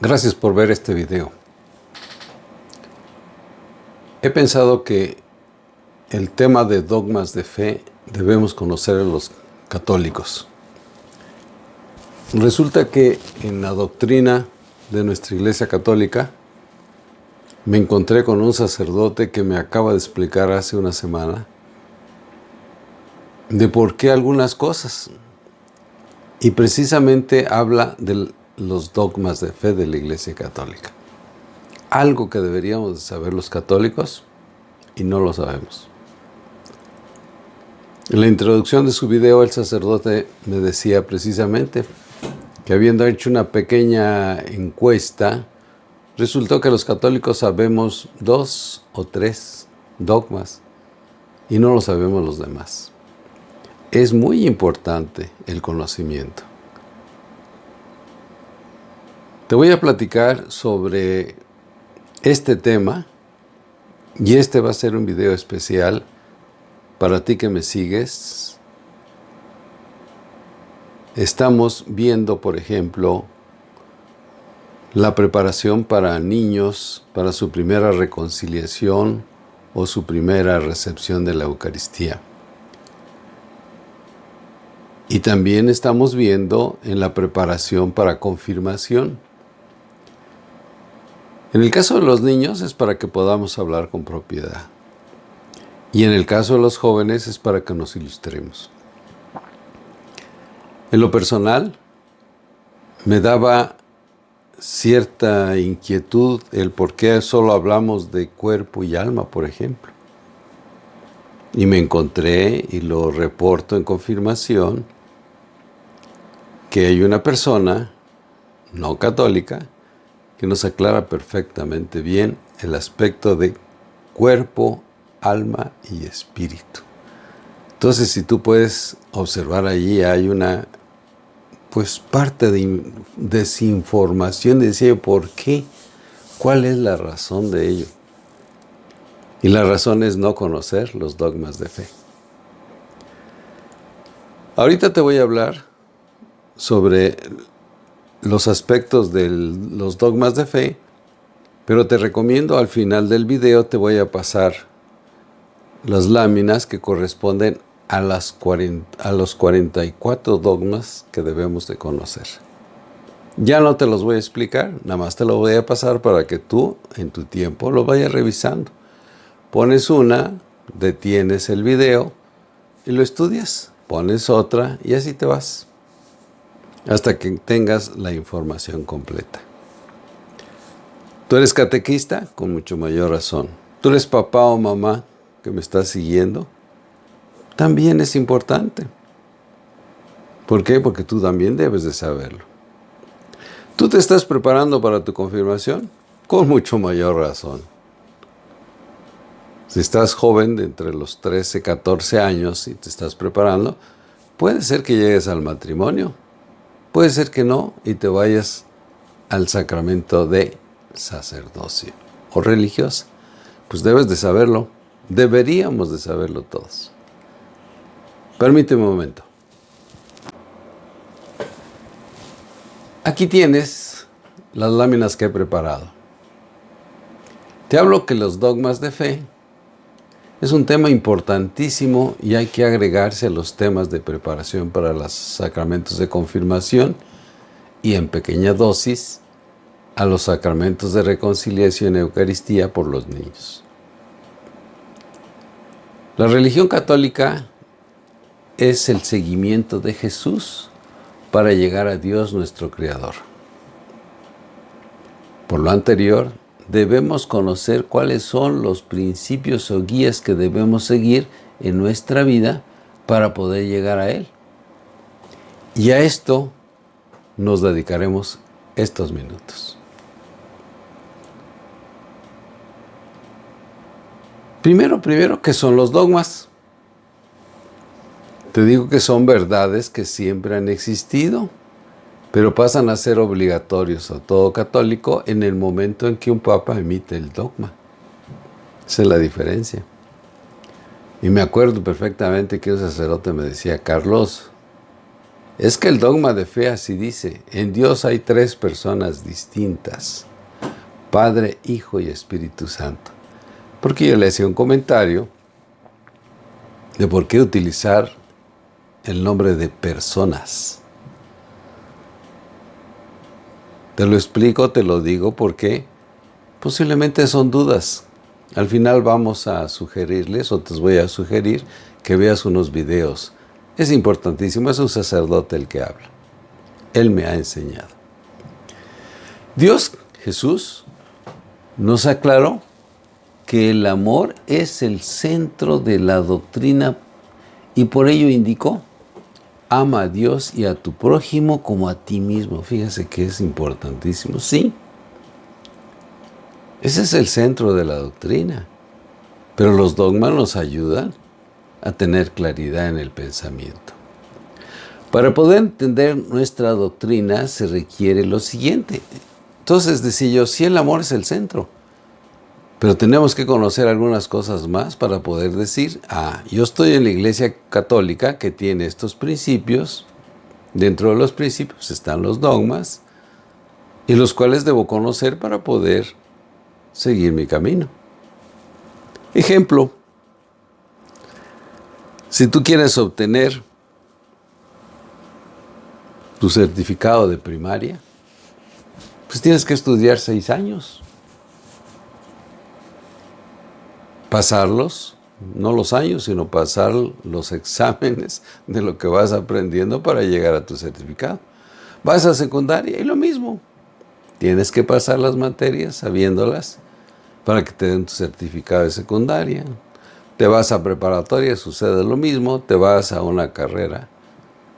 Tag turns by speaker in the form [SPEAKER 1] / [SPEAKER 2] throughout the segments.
[SPEAKER 1] Gracias por ver este video. He pensado que el tema de dogmas de fe debemos conocer a los católicos. Resulta que en la doctrina de nuestra Iglesia Católica me encontré con un sacerdote que me acaba de explicar hace una semana de por qué algunas cosas. Y precisamente habla de los dogmas de fe de la Iglesia Católica. Algo que deberíamos de saber los católicos y no lo sabemos. En la introducción de su video, el sacerdote me decía precisamente que habiendo hecho una pequeña encuesta, resultó que los católicos sabemos 2 o 3 dogmas y no lo sabemos los demás. Es muy importante el conocimiento. Te voy a platicar sobre este tema y este va a ser un video especial para ti que me sigues. Estamos viendo, por ejemplo, la preparación para niños, para su primera reconciliación o su primera recepción de la Eucaristía. Y también estamos viendo en la preparación para confirmación. En el caso de los niños es para que podamos hablar con propiedad. Y en el caso de los jóvenes es para que nos ilustremos. En lo personal, me daba cierta inquietud el por qué solo hablamos de cuerpo y alma, por ejemplo. Y me encontré, y lo reporto en confirmación, que hay una persona no católica que nos aclara perfectamente bien el aspecto de cuerpo, alma y espíritu. Entonces, si tú puedes observar allí, hay una parte de desinformación. Decía yo, ¿por qué? ¿Cuál es la razón de ello? Y la razón es no conocer los dogmas de fe. Ahorita te voy a hablar sobre los aspectos de los dogmas de fe, pero te recomiendo al final del video te voy a pasar las láminas que corresponden a los 44 dogmas que debemos de conocer. Ya no te los voy a explicar, nada más te lo voy a pasar para que tú en tu tiempo lo vayas revisando. Pones una, detienes el video y lo estudias, pones otra y así te vas hasta que tengas la información completa. Tú eres catequista, con mucho mayor razón. Tú eres papá o mamá que me estás siguiendo, también es importante. ¿Por qué? Porque tú también debes de saberlo. ¿Tú te estás preparando para tu confirmación? Con mucho mayor razón. Si estás joven, de entre los 13, 14 años, y te estás preparando, puede ser que llegues al matrimonio. Puede ser que no, y te vayas al sacramento de sacerdocio o religiosa. Pues debes de saberlo. Deberíamos de saberlo todos. Permíteme un momento. Aquí tienes las láminas que he preparado. Te hablo que los dogmas de fe es un tema importantísimo y hay que agregarse a los temas de preparación para los sacramentos de confirmación y en pequeña dosis a los sacramentos de reconciliación y Eucaristía por los niños. La religión católica es el seguimiento de Jesús para llegar a Dios nuestro Creador. Por lo anterior, debemos conocer cuáles son los principios o guías que debemos seguir en nuestra vida para poder llegar a Él. Y a esto nos dedicaremos estos minutos. Primero, ¿qué son los dogmas? Te digo que son verdades que siempre han existido, pero pasan a ser obligatorios a todo católico en el momento en que un papa emite el dogma. Esa es la diferencia. Y me acuerdo perfectamente que un sacerdote me decía, Carlos, Es que el dogma de fe así dice: en Dios hay 3 personas distintas, Padre, Hijo y Espíritu Santo. Porque yo le hacía un comentario de por qué utilizar el nombre de personas. Te lo explico, te lo digo, porque posiblemente son dudas. Al final vamos a sugerirles, o te voy a sugerir, que veas unos videos. Es importantísimo, es un sacerdote el que habla. Él me ha enseñado. Dios, Jesús, nos aclaró que el amor es el centro de la doctrina y por ello indicó: ama a Dios y a tu prójimo como a ti mismo. Fíjese que es importantísimo. Sí, ese es el centro de la doctrina. Pero los dogmas nos ayudan a tener claridad en el pensamiento. Para poder entender nuestra doctrina se requiere lo siguiente. Entonces decía yo, sí, el amor es el centro, pero tenemos que conocer algunas cosas más para poder decir: yo estoy en la Iglesia Católica que tiene estos principios. Dentro de los principios están los dogmas, y los cuales debo conocer para poder seguir mi camino. Ejemplo: si tú quieres obtener tu certificado de primaria, pues tienes que estudiar 6 años. Pasarlos, no los años, sino pasar los exámenes de lo que vas aprendiendo para llegar a tu certificado. Vas a secundaria y lo mismo. Tienes que pasar las materias sabiéndolas para que te den tu certificado de secundaria. Te vas a preparatoria, sucede lo mismo. Te vas a una carrera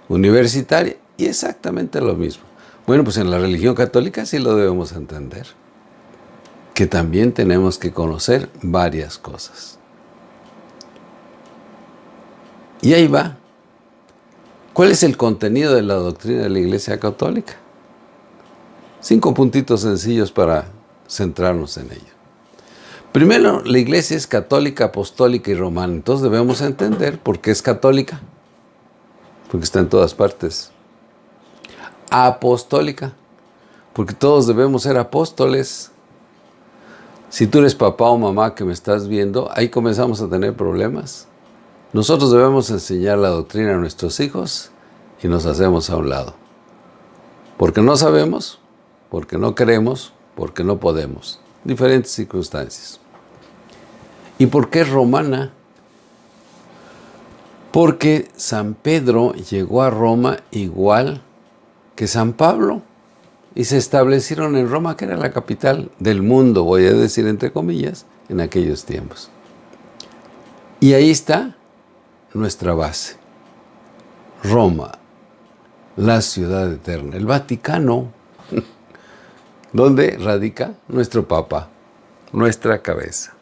[SPEAKER 1] universitaria y exactamente lo mismo. Bueno, pues en la religión católica sí lo debemos entender, que también tenemos que conocer varias cosas. Y ahí va. ¿Cuál es el contenido de la doctrina de la Iglesia Católica? 5 puntitos sencillos para centrarnos en ello. Primero, la Iglesia es católica, apostólica y romana. Entonces debemos entender por qué es católica, porque está en todas partes. Apostólica, porque todos debemos ser apóstoles. Si tú eres papá o mamá que me estás viendo, ahí comenzamos a tener problemas. Nosotros debemos enseñar la doctrina a nuestros hijos y nos hacemos a un lado. Porque no sabemos, porque no queremos, porque no podemos. Diferentes circunstancias. ¿Y por qué romana? Porque San Pedro llegó a Roma igual que San Pablo y se establecieron en Roma, que era la capital del mundo, voy a decir entre comillas, en aquellos tiempos. Y ahí está nuestra base. Roma, la ciudad eterna, el Vaticano, donde radica nuestro Papa, nuestra cabeza.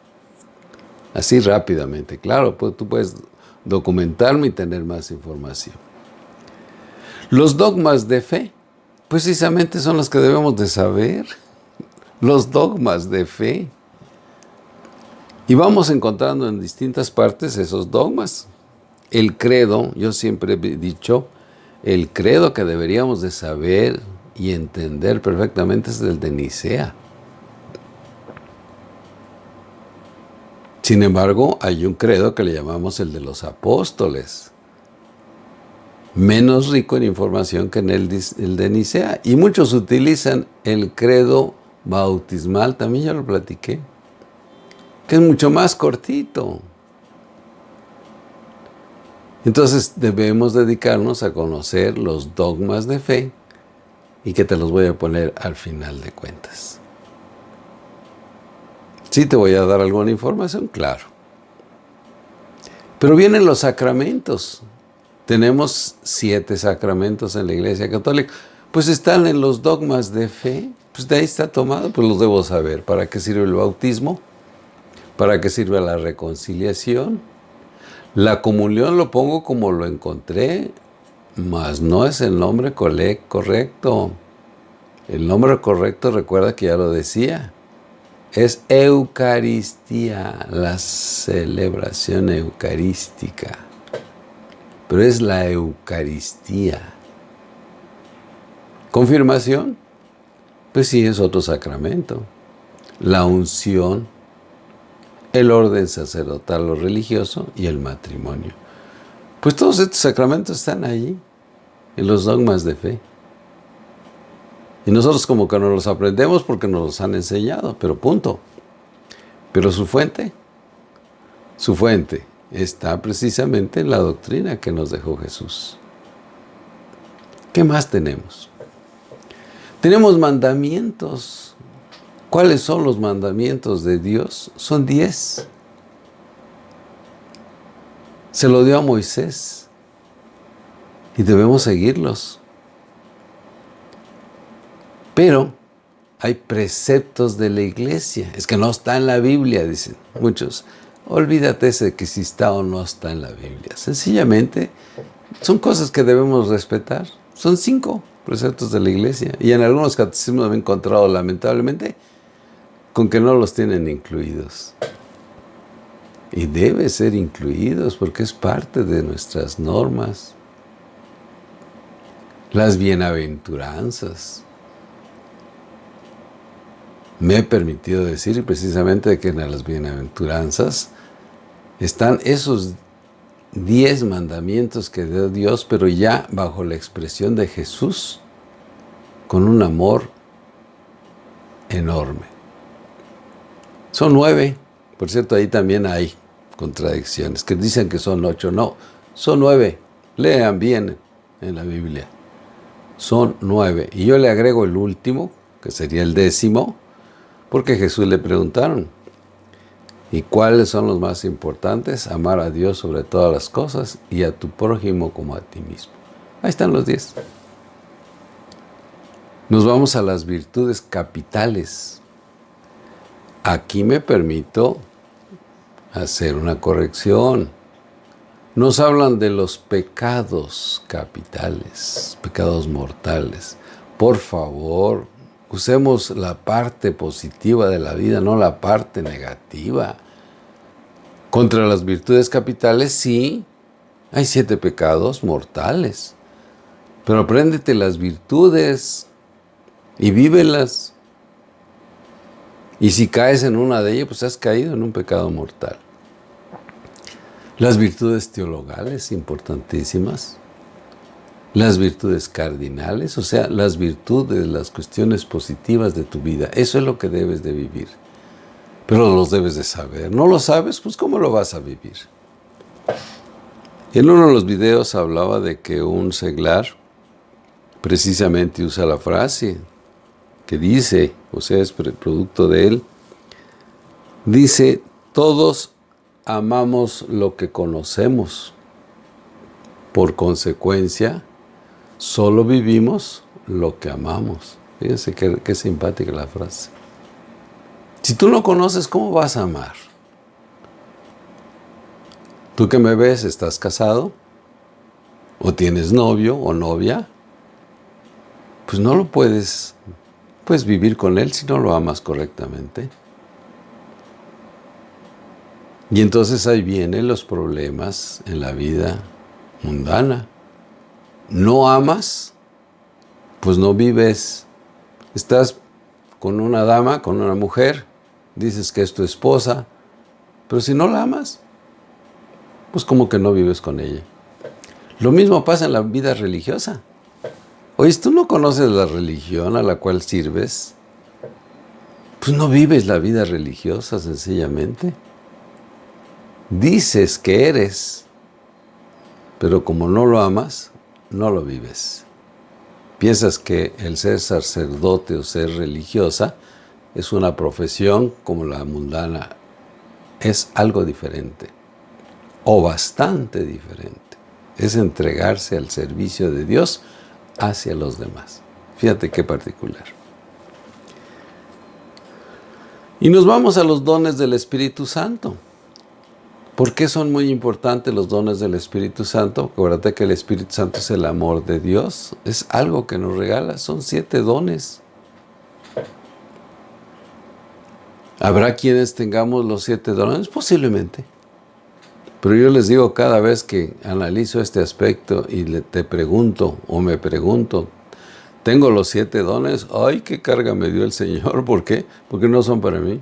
[SPEAKER 1] Así rápidamente, claro, pues tú puedes documentarme y tener más información. Los dogmas de fe, precisamente son los que debemos de saber. Los dogmas de fe. Y vamos encontrando en distintas partes esos dogmas. El credo, yo siempre he dicho, el credo que deberíamos de saber y entender perfectamente es el de Nicea. Sin embargo, hay un credo que le llamamos el de los apóstoles, menos rico en información que en el de Nicea. Y muchos utilizan el credo bautismal, también ya lo platiqué, que es mucho más cortito. Entonces debemos dedicarnos a conocer los dogmas de fe y que te los voy a poner al final de cuentas. ¿Sí te voy a dar alguna información? Claro. Pero vienen los sacramentos. Tenemos 7 sacramentos en la Iglesia Católica. Pues están en los dogmas de fe. Pues de ahí está tomado, pues los debo saber. ¿Para qué sirve el bautismo? ¿Para qué sirve la reconciliación? La comunión lo pongo como lo encontré, mas no es el nombre correcto. El nombre correcto, recuerda que ya lo decía, es Eucaristía, la celebración eucarística. Pero es la Eucaristía. Confirmación, pues sí, es otro sacramento. La unción, el orden sacerdotal o religioso y el matrimonio. Pues todos estos sacramentos están allí, en los dogmas de fe. Y nosotros como que no los aprendemos porque nos los han enseñado, pero punto. Pero su fuente está precisamente en la doctrina que nos dejó Jesús. ¿Qué más tenemos? Tenemos mandamientos. ¿Cuáles son los mandamientos de Dios? Son 10. Se lo dio a Moisés y debemos seguirlos. Pero hay preceptos de la iglesia. Es que no está en la Biblia, dicen muchos. Olvídate de que si está o no está en la Biblia. Sencillamente son cosas que debemos respetar. Son 5 preceptos de la iglesia. Y en algunos catecismos me he encontrado lamentablemente con que no los tienen incluidos. Y debe ser incluidos porque es parte de nuestras normas. Las bienaventuranzas. Me he permitido decir precisamente que en las bienaventuranzas están esos 10 mandamientos que dio Dios, pero ya bajo la expresión de Jesús, con un amor enorme. Son 9. Por cierto, ahí también hay contradicciones, que dicen que son 8. No, son 9. Lean bien en la Biblia. Son 9. Y yo le agrego el último, que sería el 10º, porque Jesús le preguntaron, ¿y cuáles son los más importantes? Amar a Dios sobre todas las cosas y a tu prójimo como a ti mismo. Ahí están los 10. Nos vamos a las virtudes capitales. Aquí me permito hacer una corrección. Nos hablan de los pecados capitales, pecados mortales. Por favor, usemos la parte positiva de la vida, no la parte negativa. Contra las virtudes capitales, sí, hay 7 pecados mortales. Pero apréndete las virtudes y vívelas. Y si caes en una de ellas, pues has caído en un pecado mortal. Las virtudes teologales, importantísimas. Las virtudes cardinales, o sea, las virtudes, las cuestiones positivas de tu vida. Eso es lo que debes de vivir. Pero los debes de saber. ¿No lo sabes? Pues ¿cómo lo vas a vivir? En uno de los videos hablaba de que un seglar precisamente usa la frase que dice, o sea, es producto de él, dice, todos amamos lo que conocemos. Por consecuencia, solo vivimos lo que amamos. Fíjense qué simpática la frase. Si tú no conoces, ¿cómo vas a amar? Tú que me ves, ¿estás casado? ¿O tienes novio o novia? Pues no lo puedes vivir con él si no lo amas correctamente. Y entonces ahí vienen los problemas en la vida mundana. No amas, pues no vives. Estás con una dama, con una mujer, dices que es tu esposa, pero si no la amas, pues como que no vives con ella. Lo mismo pasa en la vida religiosa. Oye, ¿tú no conoces la religión a la cual sirves? Pues no vives la vida religiosa, sencillamente. Dices que eres, pero como no lo amas, no lo vives. Piensas que el ser sacerdote o ser religiosa es una profesión como la mundana. Es algo diferente, o bastante diferente. Es entregarse al servicio de Dios hacia los demás. Fíjate qué particular. Y nos vamos a los dones del Espíritu Santo. ¿Por qué son muy importantes los dones del Espíritu Santo? Acuérdate que el Espíritu Santo es el amor de Dios. Es algo que nos regala. Son 7 dones. ¿Habrá quienes tengamos los 7 dones? Posiblemente. Pero yo les digo, cada vez que analizo este aspecto y te pregunto o me pregunto, tengo los 7 dones. ¡Ay, qué carga me dio el Señor! ¿Por qué? Porque no son para mí.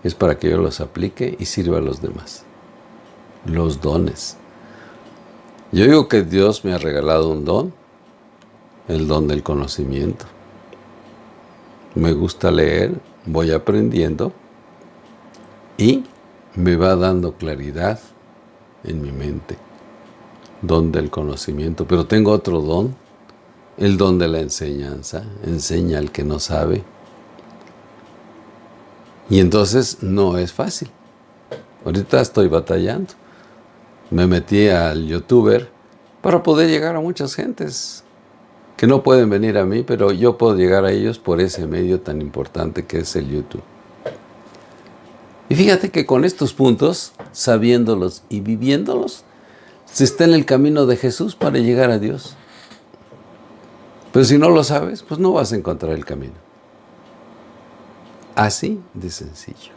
[SPEAKER 1] Es para que yo los aplique y sirva a los demás. Los dones. Yo digo que Dios me ha regalado un don, el don del conocimiento. Me gusta leer, voy aprendiendo y me va dando claridad en mi mente. Don del conocimiento. Pero tengo otro don, el don de la enseñanza. Enseña al que no sabe. Y entonces no es fácil. Ahorita estoy batallando. Me metí al YouTuber para poder llegar a muchas gentes que no pueden venir a mí, pero yo puedo llegar a ellos por ese medio tan importante que es el YouTube. Y fíjate que con estos puntos, sabiéndolos y viviéndolos, se está en el camino de Jesús para llegar a Dios. Pero si no lo sabes, pues no vas a encontrar el camino. Así de sencillo.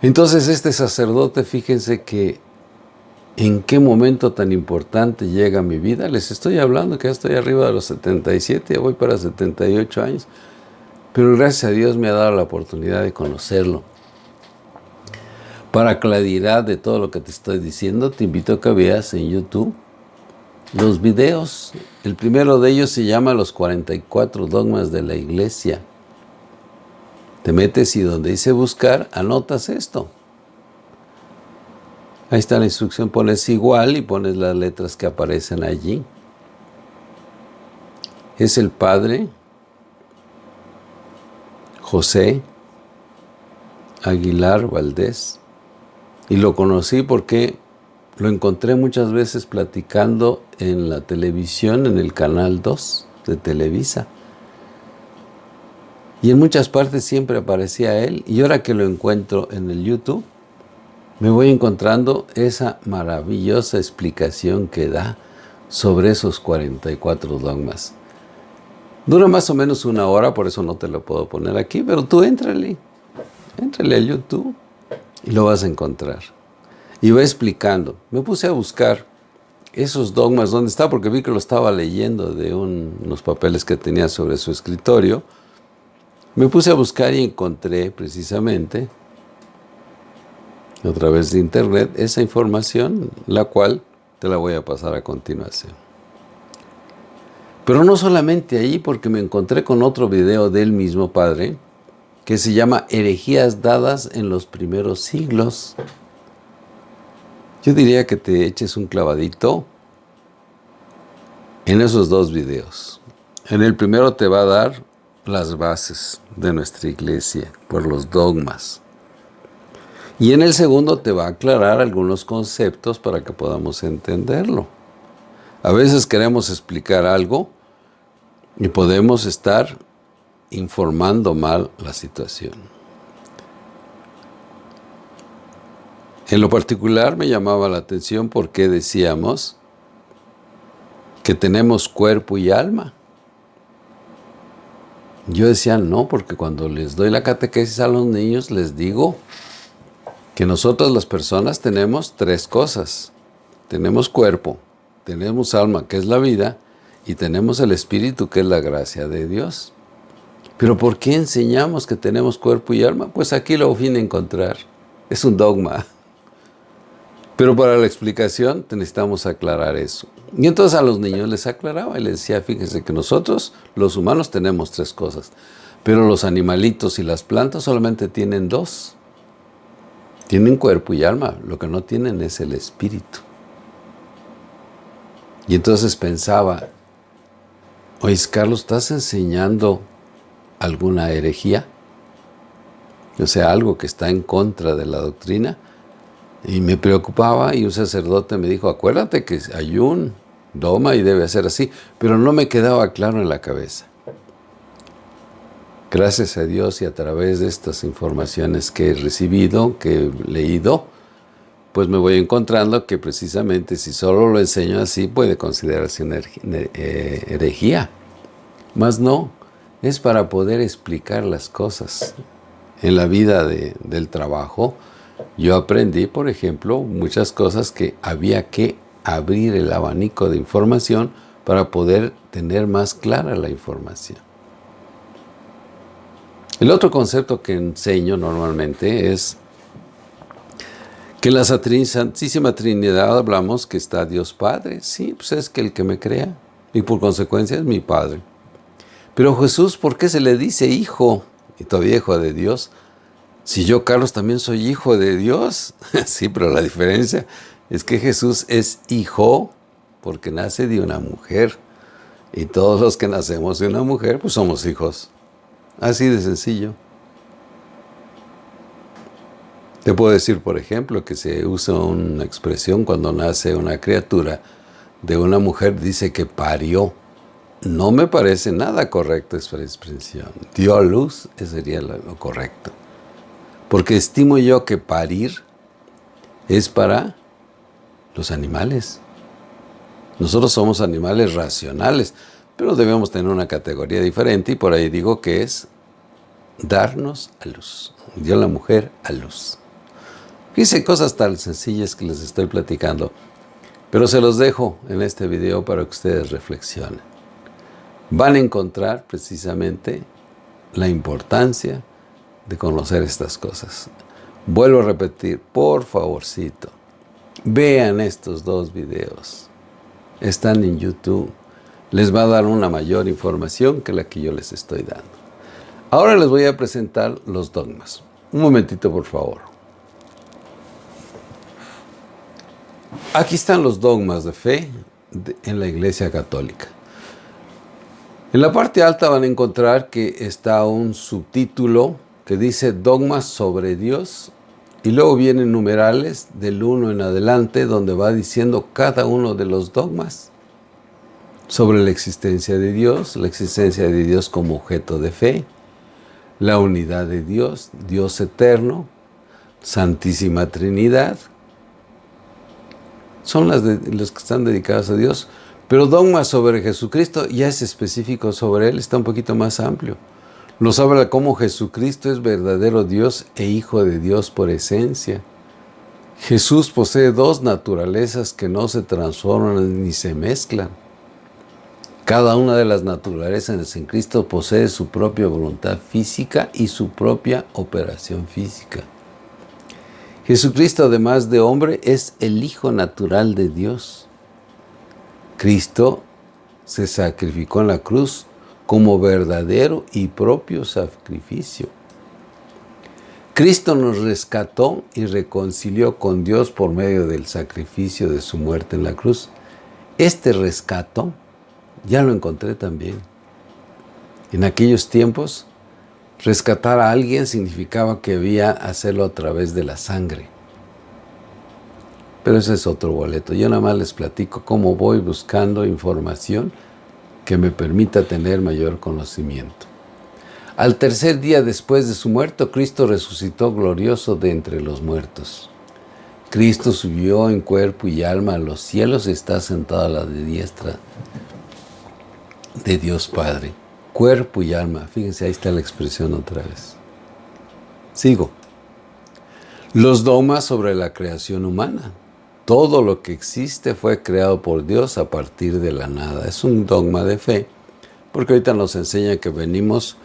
[SPEAKER 1] Entonces este sacerdote, fíjense que en qué momento tan importante llega a mi vida. Les estoy hablando que ya estoy arriba de los 77, ya voy para 78 años. Pero gracias a Dios me ha dado la oportunidad de conocerlo. Para claridad de todo lo que te estoy diciendo, te invito a que veas en YouTube los videos. El primero de ellos se llama Los 44 Dogmas de la Iglesia. Te metes y donde dice buscar, anotas esto. Ahí está la instrucción, pones igual y pones las letras que aparecen allí. Es el padre José Aguilar Valdés. Y lo conocí porque lo encontré muchas veces platicando en la televisión, en el Canal 2 de Televisa. Y en muchas partes siempre aparecía él. Y ahora que lo encuentro en el YouTube, me voy encontrando esa maravillosa explicación que da sobre esos 44 dogmas. Dura más o menos 1 hora, por eso no te lo puedo poner aquí, pero tú éntrale al YouTube y lo vas a encontrar. Y va explicando. Me puse a buscar esos dogmas, ¿dónde está? Porque vi que lo estaba leyendo de unos papeles que tenía sobre su escritorio. Me puse a buscar y encontré precisamente, a través de internet, esa información, la cual te la voy a pasar a continuación. Pero no solamente ahí, porque me encontré con otro video del mismo padre, que se llama Herejías dadas en los primeros siglos. Yo diría que te eches un clavadito en esos 2 videos. En el primero te va a dar las bases de nuestra iglesia por los dogmas. Y en el segundo te va a aclarar algunos conceptos para que podamos entenderlo. A veces queremos explicar algo y podemos estar informando mal la situación. En lo particular me llamaba la atención porque decíamos que tenemos cuerpo y alma. Yo decía no, porque cuando les doy la catequesis a los niños les digo que nosotros las personas tenemos 3 cosas. Tenemos cuerpo, tenemos alma, que es la vida, y tenemos el espíritu, que es la gracia de Dios. ¿Pero por qué enseñamos que tenemos cuerpo y alma? Pues aquí lo vine a encontrar. Es un dogma. Pero para la explicación necesitamos aclarar eso. Y entonces a los niños les aclaraba y les decía, fíjense que nosotros, los humanos, tenemos 3 cosas. Pero los animalitos y las plantas solamente tienen 2. Tienen cuerpo y alma. Lo que no tienen es el espíritu. Y entonces pensaba, oye, Carlos, ¿estás enseñando alguna herejía? O sea, algo que está en contra de la doctrina. Y me preocupaba y un sacerdote me dijo, acuérdate que hay un dogma y debe ser así. Pero no me quedaba claro en la cabeza. Gracias a Dios y a través de estas informaciones que he recibido, que he leído, pues me voy encontrando que precisamente si solo lo enseño así puede considerarse una herejía. Mas no, es para poder explicar las cosas. En la vida del trabajo, yo aprendí, por ejemplo, muchas cosas que había que abrir el abanico de información para poder tener más clara la información. El otro concepto que enseño normalmente es que en la Santísima Trinidad hablamos que está Dios Padre. Sí, pues es que el que me crea y por consecuencia es mi Padre. Pero Jesús, ¿por qué se le dice hijo y todavía hijo de Dios? Si yo, Carlos, también soy hijo de Dios. Sí, pero la diferencia es que Jesús es hijo porque nace de una mujer. Y todos los que nacemos de una mujer, pues somos hijos. Así de sencillo. Te puedo decir, por ejemplo, que se usa una expresión cuando nace una criatura de una mujer, dice que parió. No me parece nada correcto esa expresión. Dio a luz, ese sería lo correcto. Porque estimo yo que parir es para los animales. Nosotros somos animales racionales, pero debemos tener una categoría diferente y por ahí digo que es darnos a luz. Dio la mujer a luz. Fíjense, cosas tan sencillas que les estoy platicando, pero se los dejo en este video para que ustedes reflexionen. Van a encontrar precisamente la importancia de conocer estas cosas. Vuelvo a repetir, por favorcito, vean estos dos videos. Están en YouTube. Les va a dar una mayor información que la que yo les estoy dando. Ahora les voy a presentar los dogmas. Un momentito, por favor. Aquí están los dogmas de fe en la Iglesia Católica. En la parte alta van a encontrar que está un subtítulo que dice dogmas sobre Dios y luego vienen numerales del 1 en adelante donde va diciendo cada uno de los dogmas sobre la existencia de Dios como objeto de fe, la unidad de Dios, Dios eterno, Santísima Trinidad. Son los que están dedicados a Dios. Pero dogmas sobre Jesucristo ya es específico sobre Él, está un poquito más amplio. Nos habla cómo Jesucristo es verdadero Dios e Hijo de Dios por esencia. Jesús posee dos naturalezas que no se transforman ni se mezclan. Cada una de las naturalezas en Cristo posee su propia voluntad física y su propia operación física. Jesucristo, además de hombre, es el Hijo natural de Dios. Cristo se sacrificó en la cruz como verdadero y propio sacrificio. Cristo nos rescató y reconcilió con Dios por medio del sacrificio de su muerte en la cruz. Este rescato ya lo encontré también. En aquellos tiempos, rescatar a alguien significaba que había hacerlo a través de la sangre. Pero ese es otro boleto. Yo nada más les platico cómo voy buscando información que me permita tener mayor conocimiento. Al tercer día después de su muerte, Cristo resucitó glorioso de entre los muertos. Cristo subió en cuerpo y alma a los cielos y está sentado a la diestra de Dios Padre. Cuerpo y alma. Fíjense, ahí está la expresión otra vez. Sigo. Los dogmas sobre la creación humana. Todo lo que existe fue creado por Dios a partir de la nada. Es un dogma de fe, porque ahorita nos enseña que venimos,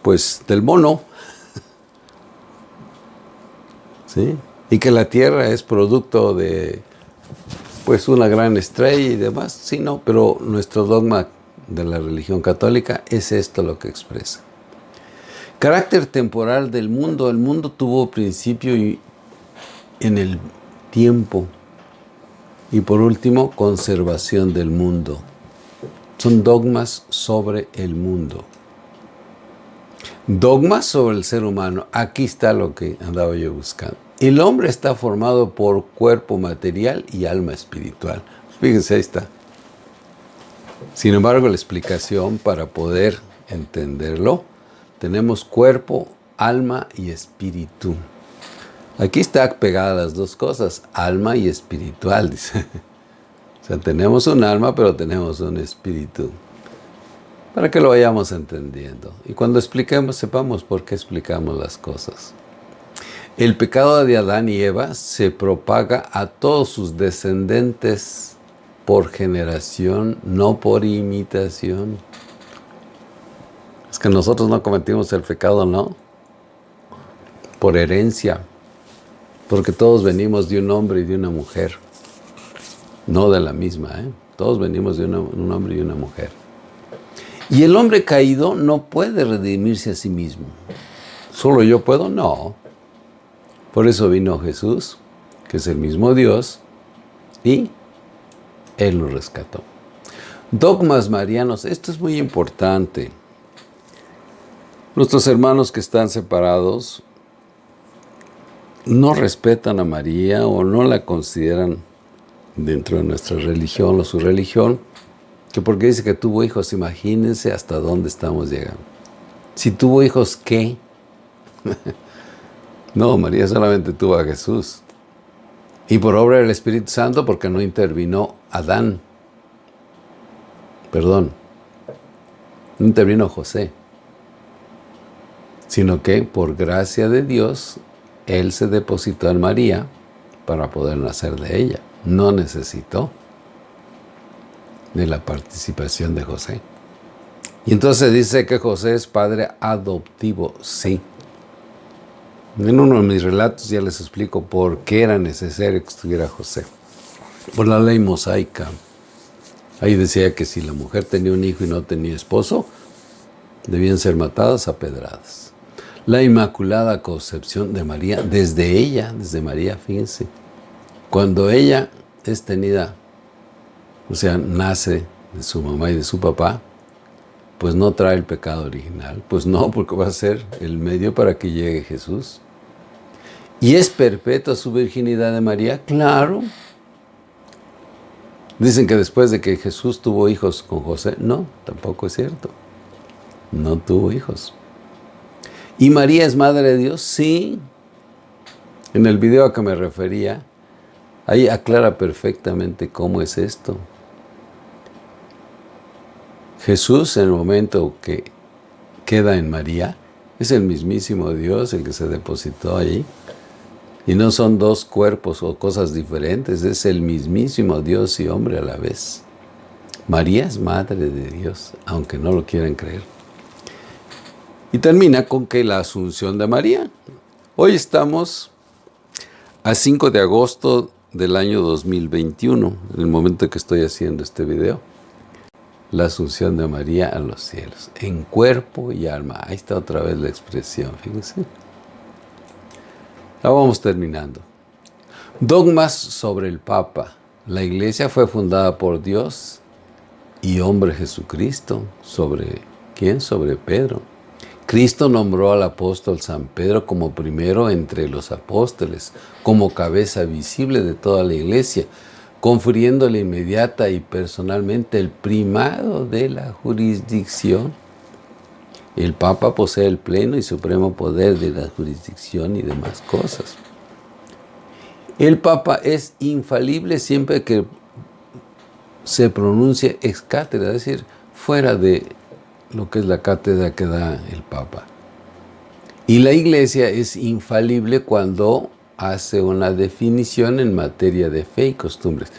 [SPEAKER 1] pues, del mono, ¿sí? Y que la Tierra es producto de, pues, una gran estrella y demás. Sí, no, pero nuestro dogma de la religión católica es esto lo que expresa. Carácter temporal del mundo. El mundo tuvo principio en el tiempo. Y por último, conservación del mundo. Son dogmas sobre el mundo. Dogmas sobre el ser humano. Aquí está lo que andaba yo buscando. El hombre está formado por cuerpo material y alma espiritual. Fíjense, ahí está. Sin embargo, la explicación para poder entenderlo, tenemos cuerpo, alma y espíritu. Aquí está pegada las dos cosas, alma y espiritual, dice. O sea, tenemos un alma, pero tenemos un espíritu. Para que lo vayamos entendiendo. Y cuando expliquemos, sepamos por qué explicamos las cosas. El pecado de Adán y Eva se propaga a todos sus descendientes por generación, no por imitación. Es que nosotros no cometimos el pecado, ¿no? Por herencia, porque todos venimos de un hombre y de una mujer, no de la misma, ¿eh? Todos venimos de un hombre y una mujer. Y el hombre caído no puede redimirse a sí mismo. ¿Solo yo puedo? No. Por eso vino Jesús, que es el mismo Dios, y Él nos rescató. Dogmas marianos, esto es muy importante. Nuestros hermanos que están separados no respetan a María o no la consideran dentro de nuestra religión o su religión, que porque dice que tuvo hijos, imagínense hasta dónde estamos llegando. Si tuvo hijos, ¿qué? No, María solamente tuvo a Jesús. Y por obra del Espíritu Santo, porque no intervino Adán. Perdón, no intervino José. Sino que por gracia de Dios, Él se depositó en María para poder nacer de ella. No necesitó de la participación de José. Y entonces dice que José es padre adoptivo, sí. En uno de mis relatos ya les explico por qué era necesario que estuviera José. Por la ley mosaica. Ahí decía que si la mujer tenía un hijo y no tenía esposo, debían ser matadas a pedradas. La Inmaculada Concepción de María, desde María, fíjense. Cuando ella es tenida, o sea, nace de su mamá y de su papá, pues no trae el pecado original. Pues no, porque va a ser el medio para que llegue Jesús. ¿Y es perpetua su virginidad de María? Claro. Dicen que después de que Jesús tuvo hijos con José, no, tampoco es cierto. No tuvo hijos. ¿Y María es madre de Dios? Sí. En el video a que me refería, ahí aclara perfectamente cómo es esto. Jesús, en el momento que queda en María, es el mismísimo Dios el que se depositó ahí. Y no son dos cuerpos o cosas diferentes, es el mismísimo Dios y hombre a la vez. María es madre de Dios, aunque no lo quieran creer. Y termina con que la Asunción de María. Hoy estamos a 5 de agosto del año 2021, en el momento que estoy haciendo este video. La Asunción de María a los cielos, en cuerpo y alma. Ahí está otra vez la expresión, fíjense. Ya vamos terminando. Dogmas sobre el Papa. La Iglesia fue fundada por Dios y hombre Jesucristo. ¿Sobre quién? Sobre Pedro. Cristo nombró al apóstol San Pedro como primero entre los apóstoles, como cabeza visible de toda la Iglesia, confiriéndole inmediata y personalmente el primado de la jurisdicción. El Papa posee el pleno y supremo poder de la jurisdicción y demás cosas. El Papa es infalible siempre que se pronuncie ex cátedra, es decir, fuera de lo que es la cátedra que da el Papa. Y la Iglesia es infalible cuando hace una definición en materia de fe y costumbres.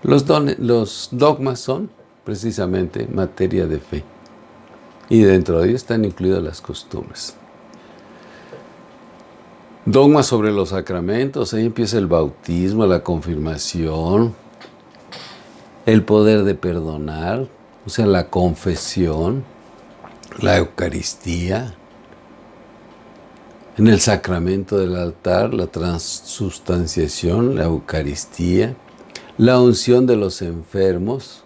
[SPEAKER 1] Los dogmas son precisamente materia de fe. Y dentro de ellos están incluidas las costumbres. Dogmas sobre los sacramentos, ahí empieza el bautismo, la confirmación, el poder de perdonar, o sea, la confesión, la Eucaristía, en el sacramento del altar, la transustanciación, la Eucaristía, la unción de los enfermos,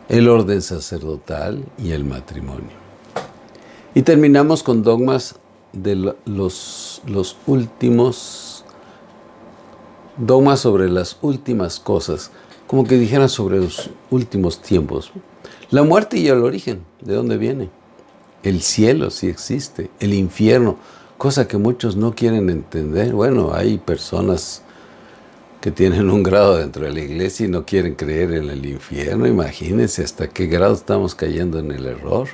[SPEAKER 1] el orden sacerdotal y el matrimonio. Y terminamos con dogmas de los últimos, dogmas sobre las últimas cosas, como que dijeran sobre los últimos tiempos. La muerte y el origen, ¿de dónde viene? El cielo sí existe, el infierno, cosa que muchos no quieren entender. Bueno, hay personas que tienen un grado dentro de la iglesia y no quieren creer en el infierno. Imagínense hasta qué grado estamos cayendo en el error.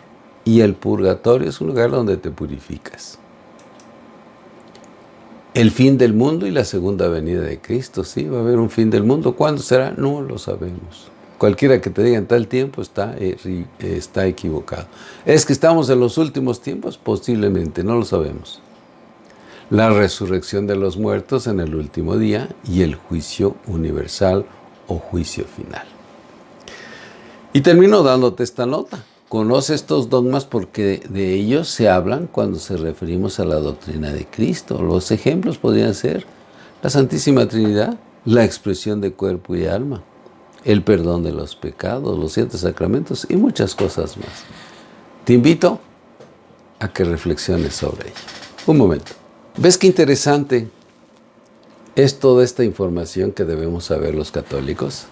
[SPEAKER 1] Y el purgatorio es un lugar donde te purificas. el fin del mundo y la segunda venida de Cristo. Sí, va a haber un fin del mundo. ¿Cuándo será? No lo sabemos. Cualquiera que te diga en tal tiempo está equivocado. ¿Es que estamos en los últimos tiempos? Posiblemente, no lo sabemos. La resurrección de los muertos en el último día y el juicio universal o juicio final. Y termino dándote esta nota. Conoce estos dogmas porque de ellos se hablan cuando se referimos a la doctrina de Cristo. Los ejemplos podrían ser la Santísima Trinidad, la expresión de cuerpo y alma, el perdón de los pecados, los 7 sacramentos y muchas cosas más. Te invito a que reflexiones sobre ello. Un momento. ¿Ves qué interesante es toda esta información que debemos saber los católicos?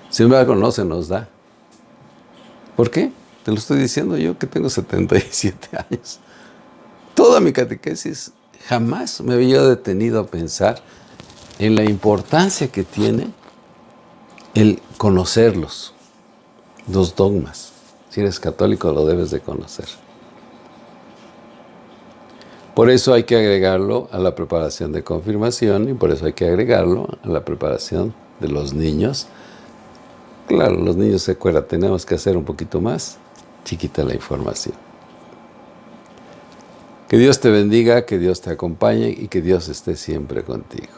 [SPEAKER 1] Sin embargo, no se nos da. ¿Por qué? Te lo estoy diciendo yo que tengo 77 años. Toda mi catequesis jamás me había detenido a pensar en la importancia que tiene el conocerlos, los dogmas. Si eres católico lo debes de conocer. Por eso hay que agregarlo a la preparación de confirmación y por eso hay que agregarlo a la preparación de los niños. Claro, los niños se acuerdan, tenemos que hacer un poquito más chiquita la información. Que Dios te bendiga, que Dios te acompañe y que Dios esté siempre contigo.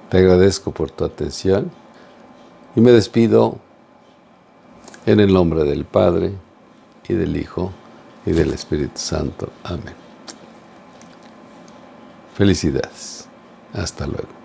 [SPEAKER 1] Te agradezco por tu atención y me despido en el nombre del Padre y del Hijo y del Espíritu Santo. Amén. Felicidades. Hasta luego.